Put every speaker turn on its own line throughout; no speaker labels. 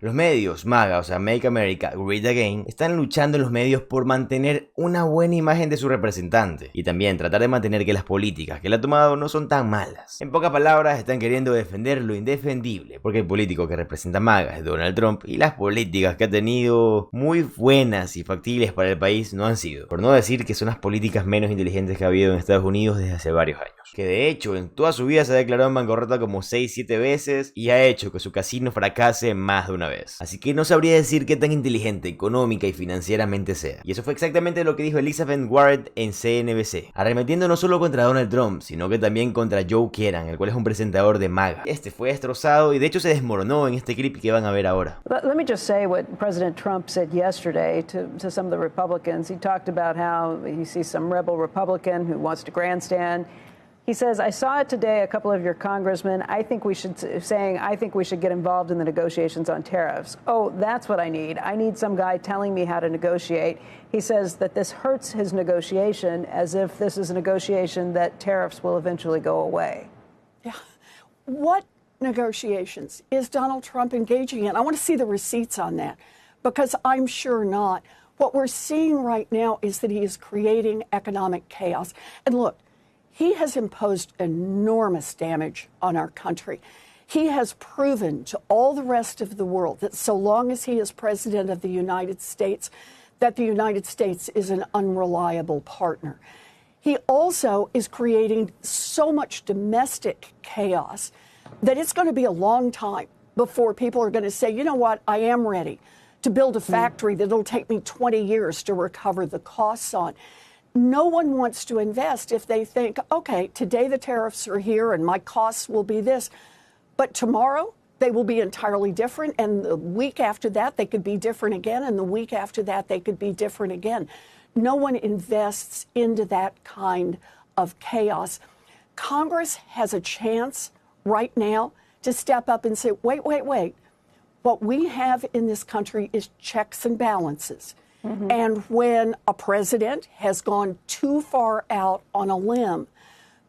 Los medios, MAGA, o sea, Make America Great Again, están luchando en los medios por mantener una buena imagen de su representante y también tratar de mantener que las políticas que él ha tomado no son tan malas. En pocas palabras, están queriendo defender lo indefendible, porque el político que representa MAGA es Donald Trump y las políticas que ha tenido muy buenas y factibles para el país no han sido. Por no decir que son las políticas menos inteligentes que ha habido en Estados Unidos desde hace varios años. Que de hecho, en toda su vida se ha declarado en bancarrota como 6-7 veces y ha hecho que su casino fracase más de una vez. Así que no sabría decir qué tan inteligente económica y financieramente sea. Y eso fue exactamente lo que dijo Elizabeth Warren en CNBC, arremetiendo no solo contra Donald Trump, sino que también contra Joe Kieran, el cual es un presentador de MAGA. Este fue destrozado y de hecho se desmoronó en este clip que van a ver ahora.
Let me just say what President Trump said yesterday to some of the Republicans. He talked about how he sees some rebel Republican who wants to grandstand. He says, I saw it today, a couple of your congressmen, I think we should get involved in the negotiations on tariffs. Oh, that's what I need. I need some guy telling me how to negotiate. He says that this hurts his negotiation as if this is a negotiation that tariffs will eventually go away.
Yeah. What negotiations is Donald Trump engaging in? I want to see the receipts on that because I'm sure not. What we're seeing right now is that he is creating economic chaos. And look, he has imposed enormous damage on our country. He has proven to all the rest of the world that so long as he is president of the United States, that the United States is an unreliable partner. He also is creating so much domestic chaos that it's going to be a long time before people are going to say, you know what, I am ready to build a factory that'll take me 20 years to recover the costs on. No one wants to invest if they think, okay, today the tariffs are here and my costs will be this, but tomorrow they will be entirely different, and the week after that they could be different again, and the week after that they could be different again. No one invests into that kind of chaos. Congress has a chance right now to step up and say, wait. What we have in this country is checks and balances. Mm-hmm. And when a president has gone too far out on a limb,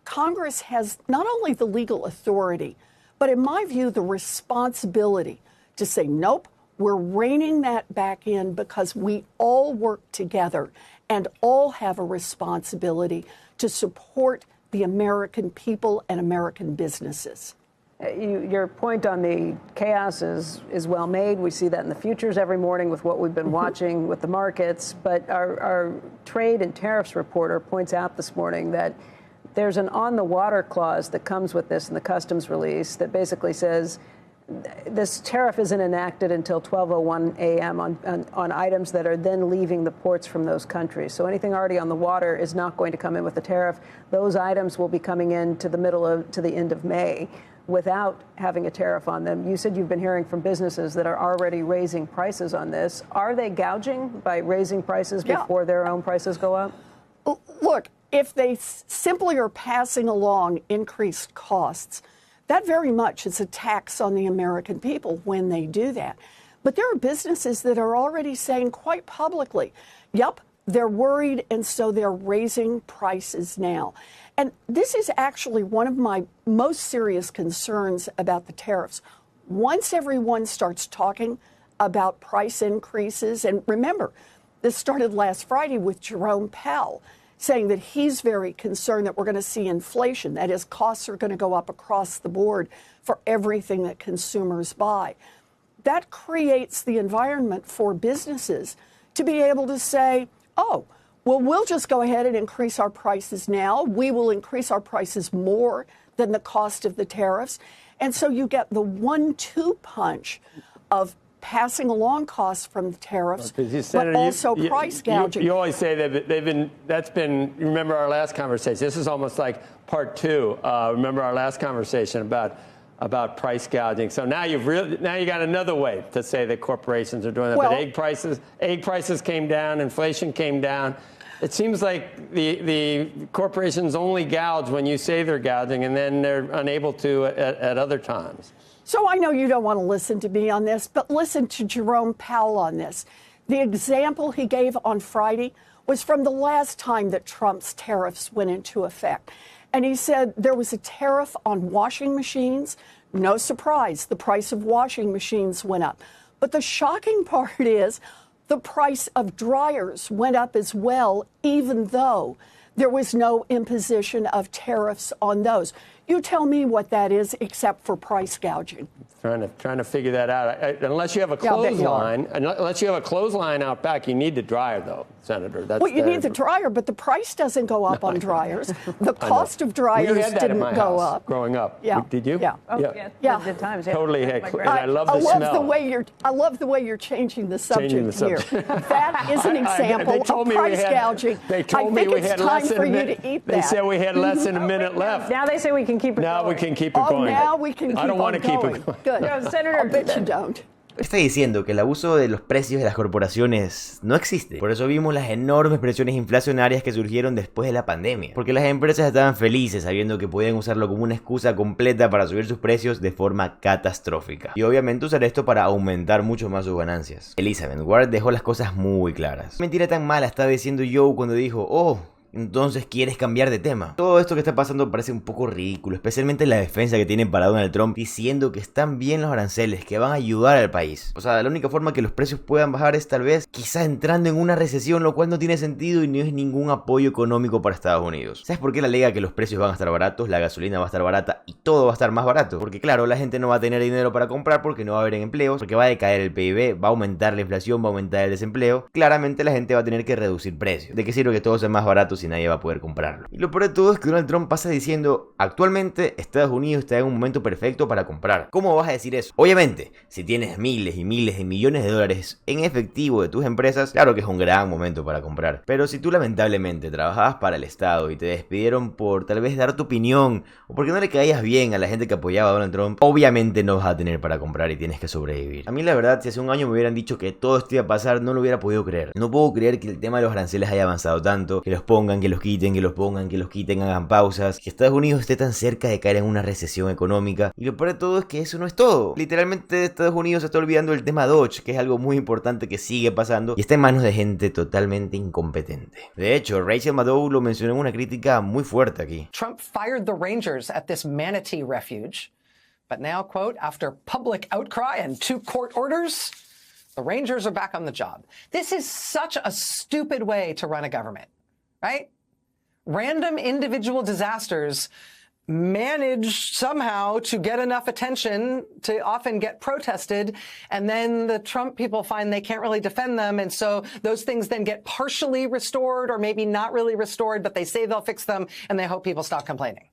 Congress has not only the legal authority, but in my view, the responsibility to say, nope, we're reining that back in because we all work together and all have a responsibility to support the American people and American businesses.
Your point on the chaos is well made. We see that in the futures every morning with what we've been watching with the markets. But our trade and tariffs reporter points out this morning that there's an on-the-water clause that comes with this in the customs release that basically says this tariff isn't enacted until 12:01 a.m. on items that are then leaving the ports from those countries. So anything already on the water is not going to come in with the tariff. Those items will be coming in to the end of May without having a tariff on them. You said you've been hearing from businesses that are already raising prices on this. Are they gouging by raising prices before their own prices go up?
Look, if they simply are passing along increased costs, that very much is a tax on the American people when they do that. But there are businesses that are already saying quite publicly, yep, they're worried, and so they're raising prices now. And this is actually one of my most serious concerns about the tariffs. Once everyone starts talking about price increases, and remember, this started last Friday with Jerome Powell saying that he's very concerned that we're going to see inflation. That is, costs are going to go up across the board for everything that consumers buy. That creates the environment for businesses to be able to say, oh, well, we'll just go ahead and increase our prices now. We will increase our prices more than the cost of the tariffs. And so you get the 1-2 punch of passing along costs from the tariffs, but also price gouging.
You always say that you remember our last conversation. This is almost like part two. Remember our last conversation about price gouging. So now you got another way to say that corporations are doing that.
Well,
but egg prices came down, inflation came down. It seems like the corporations only gouge when you say they're gouging, and then they're unable to at other times.
So I know you don't want to listen to me on this, but listen to Jerome Powell on this. The example he gave on Friday was from the last time that Trump's tariffs went into effect. And he said there was a tariff on washing machines. No surprise, the price of washing machines went up. But the shocking part is the price of dryers went up as well, even though there was no imposition of tariffs on those. You tell me what that is, except for price gouging.
Trying to figure that out. Unless you have a clothesline, unless you have a clothesline out back, you need the dryer, though, Senator.
Well, you need the dryer, but the price doesn't go up on dryers. The cost of dryers didn't go up.
Growing up.
Yeah.
Did you?
Yeah.
Oh, yeah. Good times. Yeah.
Totally. And I love the
smell. I love the way you're changing the subject here. That is an example of price gouging.
They told me we had less than a minute.
They
said we had less than a minute left.
Now they say we can keep it going.
Now we can keep it going.
Now we can keep it going.
I don't want to keep it going.
Good.
Senator,
I'll bet you don't.
Está diciendo que el abuso de los precios de las corporaciones no existe. Por eso vimos las enormes presiones inflacionarias que surgieron después de la pandemia. Porque las empresas estaban felices sabiendo que podían usarlo como una excusa completa para subir sus precios de forma catastrófica. Y obviamente usar esto para aumentar mucho más sus ganancias. Elizabeth Warren dejó las cosas muy claras. Mentira tan mala estaba diciendo Joe cuando dijo, oh, entonces quieres cambiar de tema. Todo esto que está pasando parece un poco ridículo, especialmente la defensa que tienen para Donald Trump diciendo que están bien los aranceles, que van a ayudar al país. O sea, la única forma que los precios puedan bajar es tal vez quizás entrando en una recesión, lo cual no tiene sentido y no es ningún apoyo económico para Estados Unidos. ¿Sabes por qué la alega que los precios van a estar baratos, la gasolina va a estar barata y todo va a estar más barato? Porque claro, la gente no va a tener dinero para comprar porque no va a haber empleos, porque va a decaer el PIB, va a aumentar la inflación, va a aumentar el desempleo. Claramente la gente va a tener que reducir precios. ¿De qué sirve que todo sea más barato si nadie va a poder comprarlo? Y lo peor de todo es que Donald Trump pasa diciendo, actualmente Estados Unidos está en un momento perfecto para comprar. ¿Cómo vas a decir eso? Obviamente, si tienes miles y miles de millones de dólares en efectivo de tus empresas, claro que es un gran momento para comprar. Pero si tú lamentablemente trabajabas para el Estado y te despidieron por tal vez dar tu opinión o porque no le caías bien a la gente que apoyaba a Donald Trump, obviamente no vas a tener para comprar y tienes que sobrevivir. A mí la verdad, si hace un año me hubieran dicho que todo esto iba a pasar, no lo hubiera podido creer. No puedo creer que el tema de los aranceles haya avanzado tanto, que los pongan, que los quiten, que los pongan, que los quiten, hagan pausas, que Estados Unidos esté tan cerca de caer en una recesión económica. Y lo peor de todo es que eso no es todo. Literalmente Estados Unidos se está olvidando del tema Dodge, que es algo muy importante que sigue pasando y está en manos de gente totalmente incompetente. De hecho, Rachel Maddow lo mencionó en una crítica muy fuerte aquí.
Trump fired the Rangers at this manatee refuge, but now, quote, after public outcry and 2 court orders, the Rangers are back on the job. This is such a stupid way to run a government, right? Random individual disasters manage somehow to get enough attention to often get protested, and then the Trump people find they can't really defend them, and so those things then get partially restored or maybe not really restored, but they say they'll fix them, and they hope people stop complaining.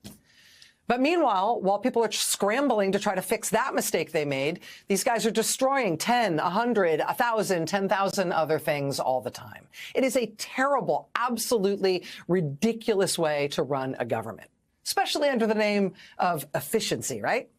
But meanwhile, while people are scrambling to try to fix that mistake they made, these guys are destroying 10, 100, 1,000, 10,000 other things all the time. It is a terrible, absolutely ridiculous way to run a government, especially under the name of efficiency, right?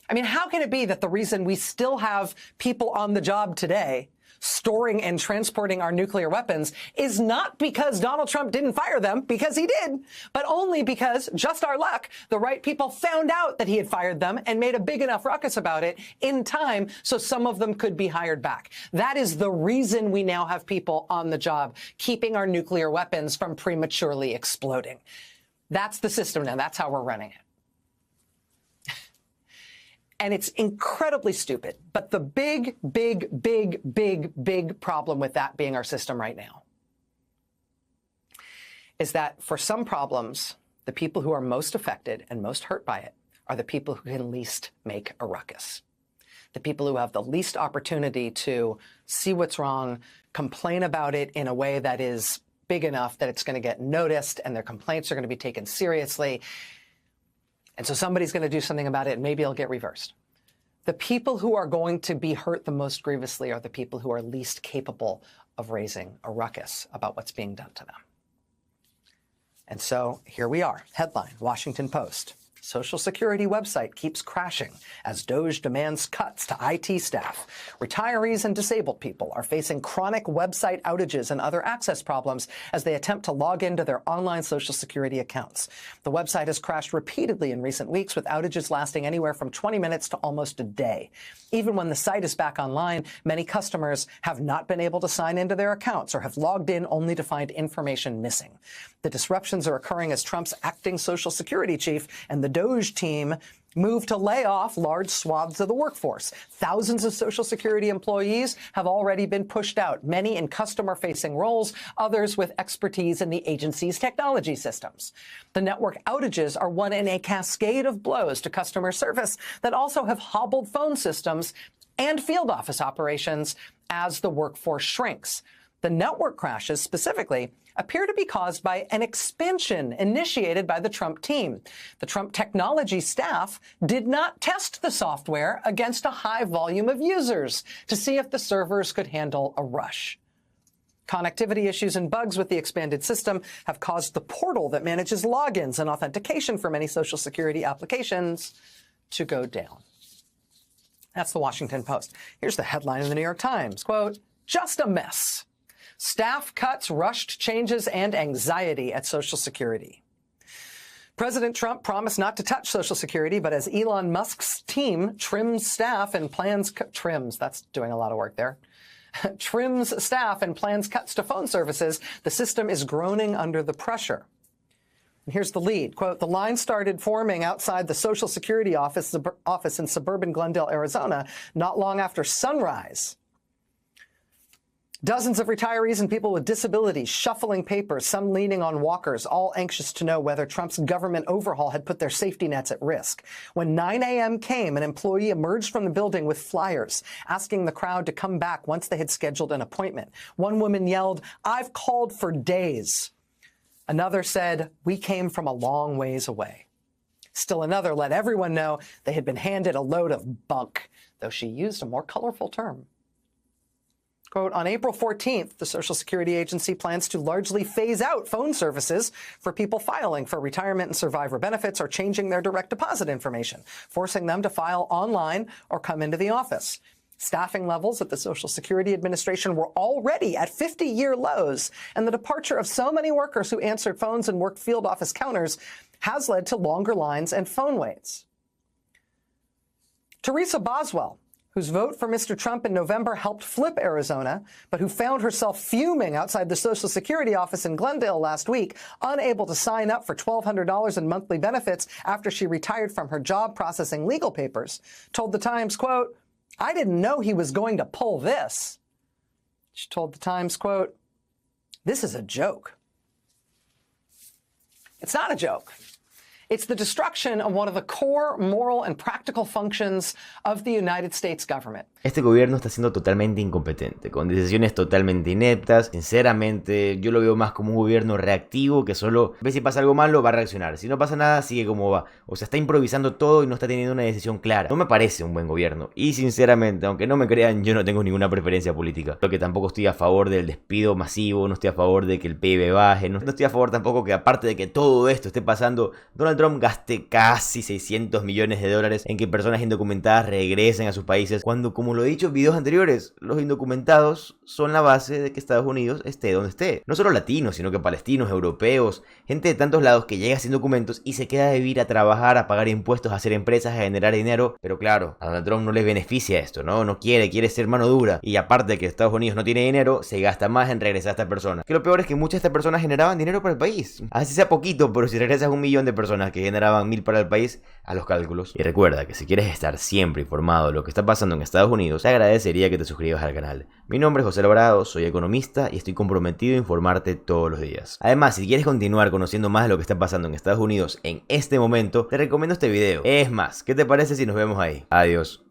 I mean, how can it be that the reason we still have people on the job today storing and transporting our nuclear weapons is not because Donald Trump didn't fire them, because he did, but only because, just our luck, the right people found out that he had fired them and made a big enough ruckus about it in time so some of them could be hired back. That is the reason we now have people on the job keeping our nuclear weapons from prematurely exploding. That's the system now. That's how we're running it. And it's incredibly stupid. But the big problem with that being our system right now is that for some problems, the people who are most affected and most hurt by it are the people who can least make a ruckus. The people who have the least opportunity to see what's wrong, complain about it in a way that is big enough that it's going to get noticed and their complaints are going to be taken seriously. And so somebody's going to do something about it, and maybe it'll get reversed. The people who are going to be hurt the most grievously are the people who are least capable of raising a ruckus about what's being done to them. And so here we are. Headline, Washington Post. Social Security website keeps crashing as DOJ demands cuts to IT staff. Retirees and disabled people are facing chronic website outages and other access problems as they attempt to log into their online Social Security accounts. The website has crashed repeatedly in recent weeks, with outages lasting anywhere from 20 minutes to almost a day. Even when the site is back online, many customers have not been able to sign into their accounts or have logged in only to find information missing. The disruptions are occurring as Trump's acting Social Security chief and the DOJ team move to lay off large swaths of the workforce. Thousands of Social Security employees have already been pushed out, many in customer-facing roles, others with expertise in the agency's technology systems. The network outages are one in a cascade of blows to customer service that also have hobbled phone systems and field office operations as the workforce shrinks. The network crashes specifically appear to be caused by an expansion initiated by the Trump team. The Trump technology staff did not test the software against a high volume of users to see if the servers could handle a rush. Connectivity issues and bugs with the expanded system have caused the portal that manages logins and authentication for many Social Security applications to go down. That's the Washington Post. Here's the headline in the New York Times. Quote, "Just a mess. Staff cuts, rushed changes, and anxiety at Social Security." President Trump promised not to touch Social Security, but as Elon Musk's team trims staff and plans that's doing a lot of work there. Trims staff and plans cuts to phone services, the system is groaning under the pressure. And here's the lead. Quote, "The line started forming outside the Social Security office in suburban Glendale, Arizona, not long after sunrise. Dozens of retirees and people with disabilities shuffling papers, some leaning on walkers, all anxious to know whether Trump's government overhaul had put their safety nets at risk. When 9 a.m. came, an employee emerged from the building with flyers, asking the crowd to come back once they had scheduled an appointment. One woman yelled, 'I've called for days.' Another said, 'We came from a long ways away.' Still another let everyone know they had been handed a load of bunk, though she used a more colorful term. Quote, "On April 14th, the Social Security Agency plans to largely phase out phone services for people filing for retirement and survivor benefits or changing their direct deposit information, forcing them to file online or come into the office. Staffing levels at the Social Security Administration were already at 50-year lows, and the departure of so many workers who answered phones and worked field office counters has led to longer lines and phone waits." Teresa Boswell, whose vote for Mr. Trump in November helped flip Arizona, but who found herself fuming outside the Social Security office in Glendale last week, unable to sign up for $1,200 in monthly benefits after she retired from her job processing legal papers, told the Times, quote, "I didn't know he was going to pull this." She told the Times, quote, "This is a joke." It's not a joke. It's the destruction of one of the core moral and practical functions of the United States government.
Este gobierno está siendo totalmente incompetente, con decisiones totalmente ineptas. Sinceramente, yo lo veo más como un gobierno reactivo que solo ve si pasa algo malo, va a reaccionar. Si no pasa nada, sigue como va. O sea, está improvisando todo y no está teniendo una decisión clara. No me parece un buen gobierno. Y sinceramente, aunque no me crean, yo no tengo ninguna preferencia política. Lo que tampoco estoy a favor del despido masivo, no estoy a favor de que el PIB baje, no estoy a favor tampoco que, aparte de que todo esto esté pasando, Donald Trump gaste casi 600 millones de dólares en que personas indocumentadas regresen a sus países, cuando, como lo he dicho en videos anteriores, los indocumentados son la base de que Estados Unidos esté donde esté. No solo latinos, sino que palestinos, europeos, gente de tantos lados que llega sin documentos y se queda a vivir, a trabajar, a pagar impuestos, a hacer empresas, a generar dinero. Pero claro, a Donald Trump no le beneficia esto, ¿no? No quiere ser mano dura. Y aparte de que Estados Unidos no tiene dinero, se gasta más en regresar a esta persona. Que lo peor es que muchas de estas personas generaban dinero para el país. Así sea poquito, pero si regresas a 1 millón de personas que generaban 1000 para el país, a los cálculos. Y recuerda que si quieres estar siempre informado de lo que está pasando en Estados Unidos, te agradecería que te suscribas al canal. Mi nombre es José Alvarado, soy economista y estoy comprometido a informarte todos los días. Además, si quieres continuar conociendo más de lo que está pasando en Estados Unidos en este momento, te recomiendo este video. Es más, ¿qué te parece si nos vemos ahí? Adiós.